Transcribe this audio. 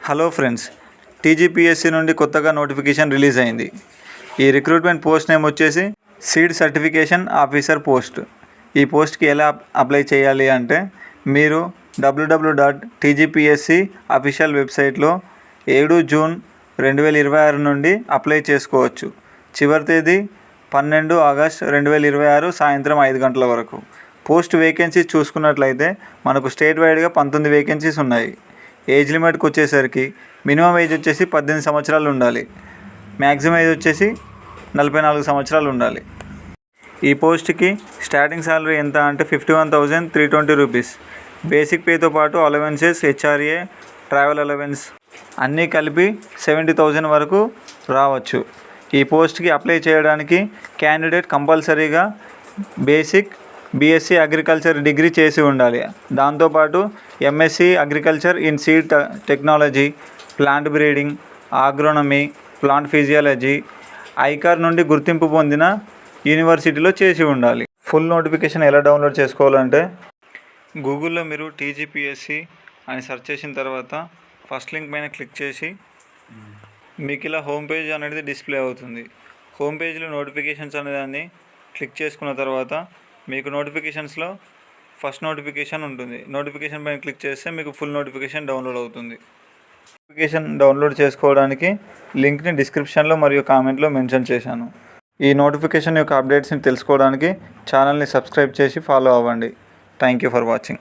Hello friends, TGPSC నుండి కొత్తగా notification release అయింది. ఈ రిక్రూట్మెంట్ పోస్ట్ నేమ్ వచ్చేసి సీడ్ సర్టిఫికేషన్ ఆఫీసర్ పోస్ట్. ఈ పోస్ట్కి ఎలా అప్లై చేయాలి అంటే మీరు www.tgpsc అఫీషియల్ వెబ్సైట్లో 7 జూన్ 2026 నుండి అప్లై చేసుకోవచ్చు. చివరి తేదీ 12 ఆగస్ట్ 2026 సాయంత్రం 5 గంటల వరకు. పోస్ట్ వేకెన్సీస్ చూసుకున్నట్లయితే మనకు స్టేట్ వైడ్గా 19 వేకెన్సీస్ ఉన్నాయి. ఏజ్ లిమిట్కి వచ్చేసరికి మినిమం ఏజ్ వచ్చేసి 18 సంవత్సరాలు ఉండాలి. మ్యాక్సిమం ఏజ్ వచ్చేసి 44 సంవత్సరాలు ఉండాలి. ఈ పోస్ట్కి స్టార్టింగ్ సాలరీ ఎంత అంటే 51,320 రూపీస్. బేసిక్ పేతో పాటు అలవెన్సెస్, హెచ్ఆర్ఏ, ట్రావెల్ అలవెన్స్ అన్నీ కలిపి 70,000 వరకు రావచ్చు. ఈ పోస్ట్కి అప్లై చేయడానికి క్యాండిడేట్ కంపల్సరీగా బేసిక్ బీఎస్సీ అగ్రికల్చర్ డిగ్రీ చేసి ఉండాలి. దాంతోపాటు MSc agriculture in seed technology, plant breeding, ఆగ్రోనమీ, plant physiology ICAR నుండి గుర్తింపు పొందిన యూనివర్సిటీలో చేసి ఉండాలి. ఫుల్ నోటిఫికేషన్ ఎలా డౌన్లోడ్ చేసుకోవాలంటే గూగుల్లో మీరు టీజీపీఎస్సీ అని సెర్చ్ చేసిన తర్వాత ఫస్ట్ లింక్ పైన క్లిక్ చేసి మీకు ఇలా హోమ్ పేజ్ అనేది డిస్ప్లే అవుతుంది. హోమ్ పేజ్లో నోటిఫికేషన్స్ అనేదాన్ని క్లిక్ చేసుకున్న తర్వాత మీకు నోటిఫికేషన్స్లో ఫస్ట్ నోటిఫికేషన్ ఉంటుంది. నోటిఫికేషన్ పైన క్లిక్ చేస్తే మీకు ఫుల్ నోటిఫికేషన్ డౌన్లోడ్ అవుతుంది. నోటిఫికేషన్ డౌన్లోడ్ చేసుకోవడానికి లింక్ని డిస్క్రిప్షన్లో మరియు కామెంట్లో మెన్షన్ చేశాను. ఈ నోటిఫికేషన్ యొక్క అప్డేట్స్ని తెలుసుకోవడానికి ఛానల్ని సబ్స్క్రైబ్ చేసి ఫాలో అవ్వండి. Thank you for watching.